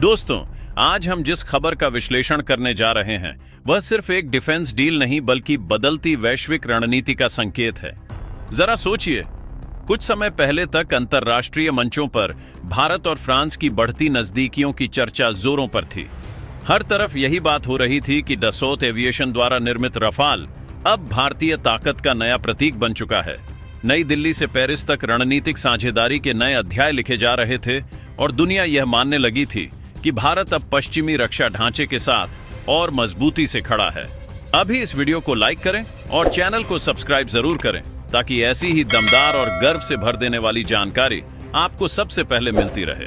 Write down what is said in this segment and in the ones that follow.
दोस्तों, आज हम जिस खबर का विश्लेषण करने जा रहे हैं वह सिर्फ एक डिफेंस डील नहीं बल्कि बदलती वैश्विक रणनीति का संकेत है। जरा सोचिए, कुछ समय पहले तक अंतर्राष्ट्रीय मंचों पर भारत और फ्रांस की बढ़ती नजदीकियों की चर्चा जोरों पर थी। हर तरफ यही बात हो रही थी कि डसोत एविएशन द्वारा निर्मित रफाल अब भारतीय ताकत का नया प्रतीक बन चुका है। नई दिल्ली से पेरिस तक रणनीतिक साझेदारी के नए अध्याय लिखे जा रहे थे और दुनिया यह मानने लगी थी कि भारत अब पश्चिमी रक्षा ढांचे के साथ और मजबूती से खड़ा है। अभी इस वीडियो को लाइक करें और चैनल को सब्सक्राइब जरूर करें ताकि ऐसी ही दमदार और गर्व से भर देने वाली जानकारी आपको सबसे पहले मिलती रहे।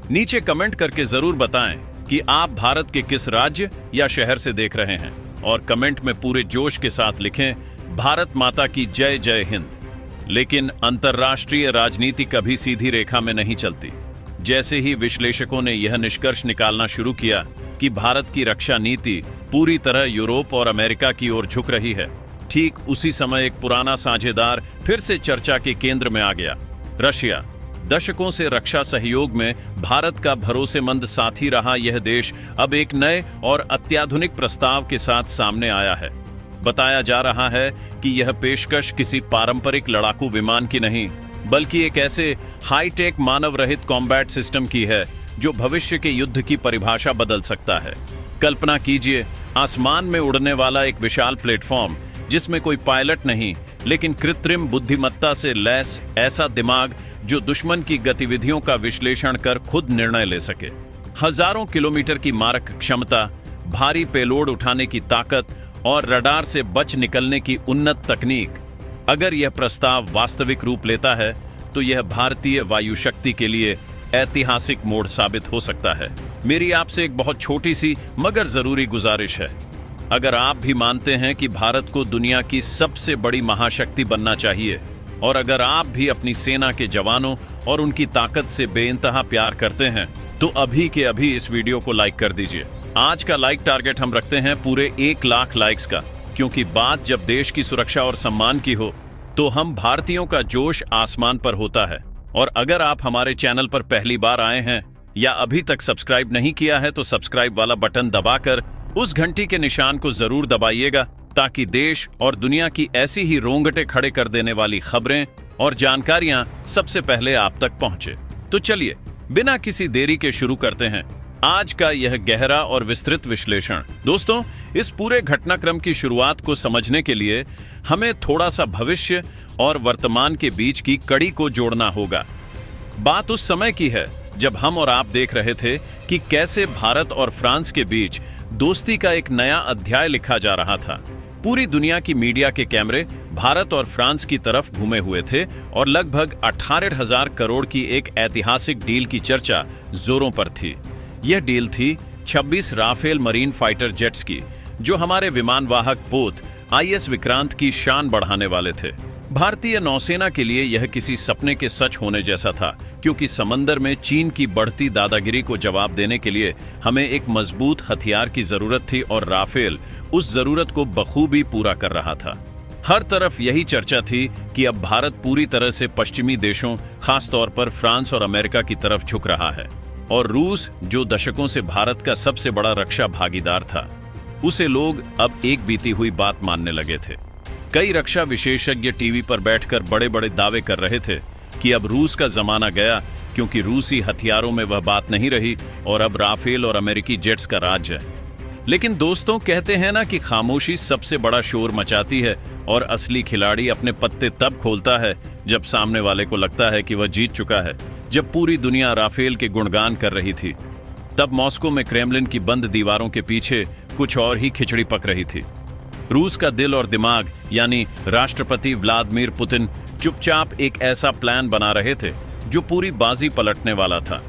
नीचे कमेंट करके जरूर बताएं कि आप भारत के किस राज्य या शहर से देख रहे हैं और कमेंट में पूरे जोश के साथ लिखें, भारत माता की जय जय हिंद। लेकिन अंतर्राष्ट्रीय राजनीति कभी सीधी रेखा में नहीं चलती। जैसे ही विश्लेषकों ने यह निष्कर्ष निकालना शुरू किया कि भारत की रक्षा नीति पूरी तरह यूरोप और अमेरिका की ओर झुक रही है, ठीक उसी समय एक पुराना साझेदार फिर से चर्चा के केंद्र में आ गया। रशिया। दशकों से रक्षा सहयोग में भारत का भरोसेमंद साथी रहा यह देश अब एक नए और अत्याधुनिक प्रस्ताव के साथ सामने आया है। बताया जा रहा है कि यह पेशकश किसी पारंपरिक लड़ाकू विमान की नहीं बल्कि एक ऐसे हाईटेक मानव रहित कॉम्बैट सिस्टम की है जो भविष्य के युद्ध की परिभाषा बदल सकता है। कल्पना कीजिए, आसमान में उड़ने वाला एक विशाल प्लेटफॉर्म जिसमें कोई पायलट नहीं लेकिन कृत्रिम बुद्धिमत्ता से लैस ऐसा दिमाग जो दुश्मन की गतिविधियों का विश्लेषण कर खुद निर्णय ले सके। हजारों किलोमीटर की मारक क्षमता, भारी पेलोड उठाने की ताकत और रडार से बच निकलने की उन्नत तकनीक। अगर यह प्रस्ताव वास्तविक रूप लेता है तो यह भारतीय वायु शक्ति के लिए ऐतिहासिक मोड़ साबित हो सकता है। मेरी आपसे एक बहुत छोटी सी मगर जरूरी गुजारिश है। अगर आप भी मानते हैं कि भारत को दुनिया की सबसे बड़ी महाशक्ति बनना चाहिए और अगर आप भी अपनी सेना के जवानों और उनकी ताकत से बेइंतहा प्यार करते हैं तो अभी के अभी इस वीडियो को लाइक कर दीजिए। आज का लाइक टारगेट हम रखते हैं पूरे 1 लाख लाइक्स का, क्योंकि बात जब देश की सुरक्षा और सम्मान की हो तो हम भारतीयों का जोश आसमान पर होता है। और अगर आप हमारे चैनल पर पहली बार आए हैं या अभी तक सब्सक्राइब नहीं किया है तो सब्सक्राइब वाला बटन दबाकर उस घंटी के निशान को जरूर दबाइएगा ताकि देश और दुनिया की ऐसी ही रोंगटे खड़े कर देने वाली खबरें और जानकारियां सबसे पहले आप तक पहुंचे। तो चलिए बिना किसी देरी के शुरू करते हैं आज का यह गहरा और विस्तृत विश्लेषण। दोस्तों, इस पूरे घटनाक्रम की शुरुआत को समझने के लिए हमें थोड़ा सा भविष्य और वर्तमान के बीच की कड़ी को जोड़ना होगा। बात उस समय की है जब हम और आप देख रहे थे कि कैसे भारत और फ्रांस के बीच दोस्ती का एक नया अध्याय लिखा जा रहा था। पूरी दुनिया की मीडिया के कैमरे भारत और फ्रांस की तरफ घूमे हुए थे और लगभग 18,000 करोड़ की एक ऐतिहासिक डील की चर्चा जोरों पर थी। यह डील थी 26 राफेल मरीन फाइटर जेट्स की, जो हमारे विमानवाहक पोत IS विक्रांत की शान बढ़ाने वाले थे। भारतीय नौसेना के लिए यह किसी सपने के सच होने जैसा था, क्योंकि समंदर में चीन की बढ़ती दादागिरी को जवाब देने के लिए हमें एक मजबूत हथियार की जरूरत थी और राफेल उस जरूरत को बखूबी पूरा कर रहा था। हर तरफ यही चर्चा थी कि अब भारत पूरी तरह से पश्चिमी देशों, खासतौर पर फ्रांस और अमेरिका की तरफ झुक रहा है और रूस, जो दशकों से भारत का सबसे बड़ा रक्षा भागीदार था, उसे लोग अब एक बीती हुई बात मानने लगे थे। कई रक्षा विशेषज्ञ टीवी पर बैठकर बड़े बड़े दावे कर रहे थे कि अब रूस का जमाना गया, क्योंकि रूसी हथियारों में वह बात नहीं रही और अब राफेल और अमेरिकी जेट्स का राज है। लेकिन दोस्तों, कहते हैं ना कि खामोशी सबसे बड़ा शोर मचाती है और असली खिलाड़ी अपने पत्ते तब खोलता है जब सामने वाले को लगता है कि वह जीत चुका है। जब पूरी दुनिया राफेल के गुणगान कर रही थी, तब मॉस्को में क्रेमलिन की बंद दीवारों के पीछे कुछ और ही खिचड़ी पक रही थी। रूस का दिल और दिमाग यानी राष्ट्रपति व्लादिमीर पुतिन चुपचाप एक ऐसा प्लान बना रहे थे जो पूरी बाजी पलटने वाला था।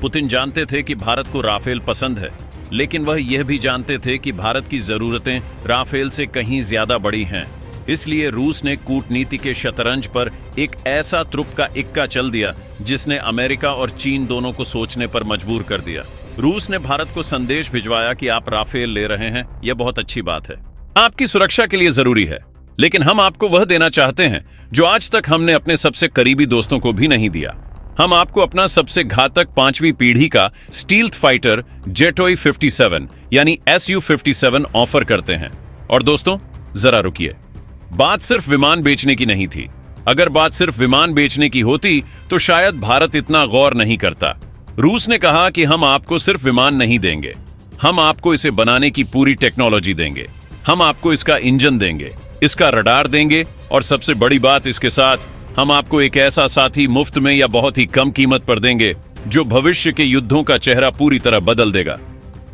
पुतिन जानते थे कि भारत को राफेल पसंद है, लेकिन वह यह भी जानते थे कि भारत की जरूरतें राफेल से कहीं ज्यादा बड़ी हैं। इसलिए रूस ने कूटनीति के शतरंज पर एक ऐसा तुरुप का इक्का चल दिया जिसने अमेरिका और चीन दोनों को सोचने पर मजबूर कर दिया। रूस ने भारत को संदेश भिजवाया कि आप राफेल ले रहे हैं, यह बहुत अच्छी बात है, आपकी सुरक्षा के लिए जरूरी है, लेकिन हम आपको वह देना चाहते हैं जो आज तक हमने अपने सबसे करीबी दोस्तों को भी नहीं दिया। हम आपको अपना सबसे घातक 5वीं पीढ़ी का स्टील्थ फाइटर जेटोई 57 यानी SU-57 ऑफर करते हैं। और दोस्तों, जरा रुकिए, बात सिर्फ विमान बेचने की नहीं थी। अगर बात सिर्फ विमान बेचने की होती तो शायद भारत इतना गौर नहीं करता। रूस ने कहा कि हम आपको सिर्फ विमान नहीं देंगे, हम आपको इसे बनाने की पूरी टेक्नोलॉजी देंगे, हम आपको इसका इंजन देंगे, इसका रडार देंगे, और सबसे बड़ी बात, इसके साथ हम आपको एक ऐसा साथी मुफ्त में या बहुत ही कम कीमत पर देंगे जो भविष्य के युद्धों का चेहरा पूरी तरह बदल देगा।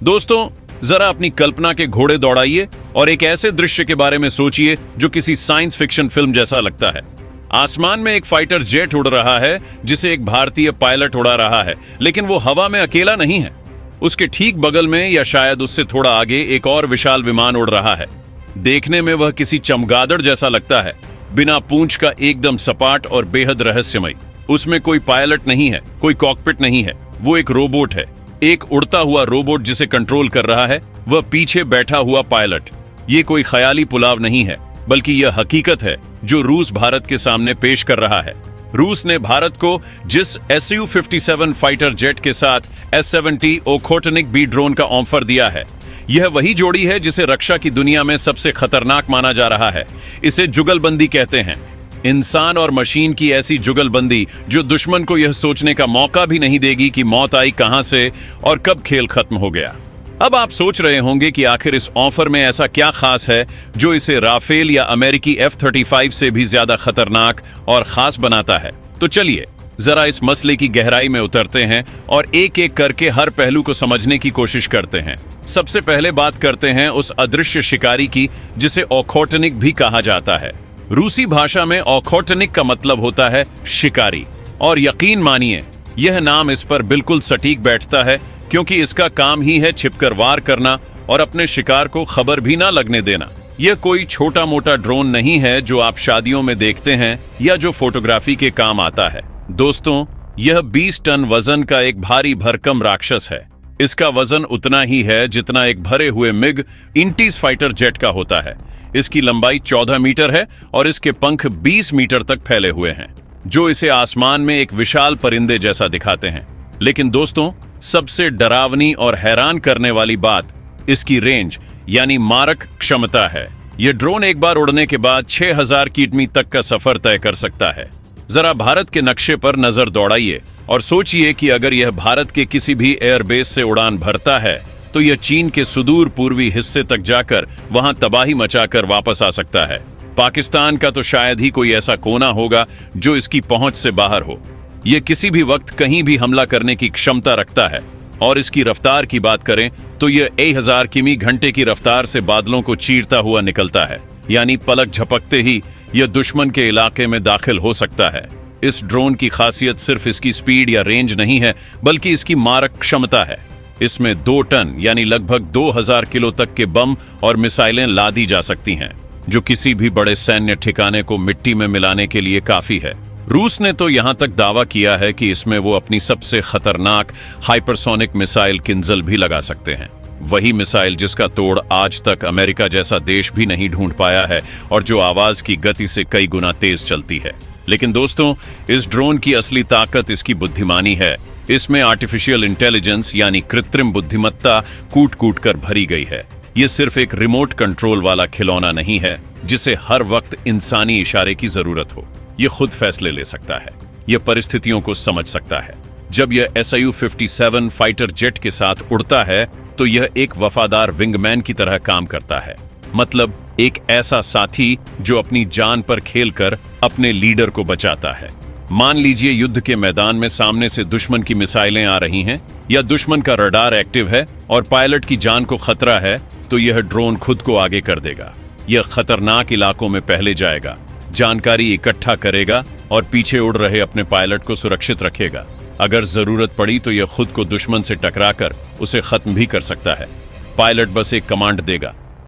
दोस्तों, जरा अपनी कल्पना के घोड़े दौड़ाइए और एक ऐसे दृश्य के बारे में सोचिए जो किसी साइंस फिक्शन फिल्म जैसा लगता है। आसमान में एक फाइटर जेट उड़ रहा है जिसे एक भारतीय पायलट उड़ा रहा है, लेकिन वो हवा में अकेला नहीं है। उसके ठीक बगल में या शायद उससे थोड़ा आगे एक और विशाल विमान उड़ रहा है। देखने में वह किसी चमगादड़ जैसा लगता है, बिना पूंछ का, एकदम सपाट और बेहद रहस्यमय। उसमें कोई पायलट नहीं है, कोई कॉकपिट नहीं है, वो एक रोबोट है, एक उड़ता हुआ रोबोट जिसे कंट्रोल कर रहा है वह पीछे बैठा हुआ पायलट। ये कोई ख्याली पुलाव नहीं है, बल्कि यह हकीकत है जो रूस भारत के सामने पेश कर रहा है। रूस ने भारत को जिस SU-57 फाइटर जेट के साथ S-70 ओखोटनिक बी ड्रोन का ऑफर दिया है, यह वही जोड़ी है जिसे रक्षा की दुनिया में सबसे खतरनाक माना जा रहा है। इसे जुगलबंदी कहते हैं, इंसान और मशीन की ऐसी जुगलबंदी जो दुश्मन को यह सोचने का मौका भी नहीं देगी कि मौत आई कहां से और कब खेल खत्म हो गया। अब आप सोच रहे होंगे कि आखिर इस ऑफर में ऐसा क्या खास है जो इसे राफेल या अमेरिकी F-35 से भी ज्यादा खतरनाक और खास बनाता है। तो चलिए जरा इस मसले की गहराई में उतरते हैं और एक एक करके हर पहलू को समझने की कोशिश करते हैं। सबसे पहले बात करते हैं उस अदृश्य शिकारी की जिसे ओखोटनिक भी कहा जाता है। रूसी भाषा में ओखोटनिक का मतलब होता है शिकारी, और यकीन मानिए यह नाम इस पर बिल्कुल सटीक बैठता है, क्योंकि इसका काम ही है छिपकर वार करना और अपने शिकार को खबर भी ना लगने देना। यह कोई छोटा मोटा ड्रोन नहीं है जो आप शादियों में देखते हैं या जो फोटोग्राफी के काम आता है। दोस्तों, यह 20 टन वजन का एक भारी भरकम राक्षस है। इसका वजन उतना ही है जितना एक भरे हुए मिग इंटीज फाइटर जेट का होता है। इसकी लंबाई 14 मीटर है और इसके पंख 20 मीटर तक फैले हुए हैं, जो इसे आसमान में एक विशाल परिंदे जैसा दिखाते हैं। लेकिन दोस्तों, सबसे डरावनी और हैरान करने वाली बात इसकी रेंज यानी मारक क्षमता है। यह ड्रोन एक बार उड़ने के बाद 6000 किमी तक का सफर तय कर सकता है। जरा भारत के नक्शे पर नजर दौड़ाइए और सोचिए कि अगर यह भारत के किसी भी एयरबेस से उड़ान भरता है तो यह चीन के सुदूर पूर्वी हिस्से तक जाकर वहां तबाही मचाकर वापस आ सकता है। पाकिस्तान का तो शायद ही कोई ऐसा कोना होगा जो इसकी पहुंच से बाहर हो। यह किसी भी वक्त कहीं भी हमला करने की क्षमता रखता है। और इसकी रफ्तार की बात करें तो यह 1000 किमी घंटे की रफ्तार से बादलों को चीरता हुआ निकलता है, यानी पलक झपकते ही यह दुश्मन के इलाके में दाखिल हो सकता है। इस ड्रोन की खासियत सिर्फ इसकी स्पीड या रेंज नहीं है, बल्कि इसकी मारक क्षमता है। इसमें 2 टन यानी लगभग 2000 किलो तक के बम और मिसाइलें लादी जा सकती हैं, जो किसी भी बड़े सैन्य ठिकाने को मिट्टी में मिलाने के लिए काफी है। रूस ने तो यहां तक दावा किया है कि इसमें वो अपनी सबसे खतरनाक हाइपरसोनिक मिसाइल किंजल भी लगा सकते हैं। वही मिसाइल जिसका तोड़ आज तक अमेरिका जैसा देश भी नहीं ढूंढ पाया है और जो आवाज की गति से कई गुना तेज चलती है। लेकिन दोस्तों, इस ड्रोन की असली ताकत इसकी बुद्धिमानी है। इसमें आर्टिफिशियल इंटेलिजेंस यानी कृत्रिम बुद्धिमत्ता कूट कूट कर भरी गई है। ये सिर्फ एक रिमोट कंट्रोल वाला खिलौना नहीं है जिसे हर वक्त इंसानी इशारे की जरूरत हो। ये खुद फैसले ले सकता है, यह परिस्थितियों को समझ सकता है। जब यह SU-57 फाइटर जेट के साथ उड़ता है तो यह एक वफादार विंगमैन की तरह काम करता है, मतलब एक ऐसा साथी जो अपनी जान पर खेलकर अपने लीडर को बचाता है। मान लीजिए युद्ध के मैदान में सामने से दुश्मन की मिसाइलें आ रही हैं या दुश्मन का रडार एक्टिव है और पायलट की जान को खतरा है, तो यह ड्रोन खुद को आगे कर देगा। यह खतरनाक इलाकों में पहले जाएगा, जानकारी इकट्ठा करेगा और पीछे उड़ रहे अपने पायलट को सुरक्षित रखेगा। अगर जरूरत पड़ी तो यह खुद को दुश्मन से टकराकर उसे खत्म भी कर सकता है। पायलट बस एक कमांड देगा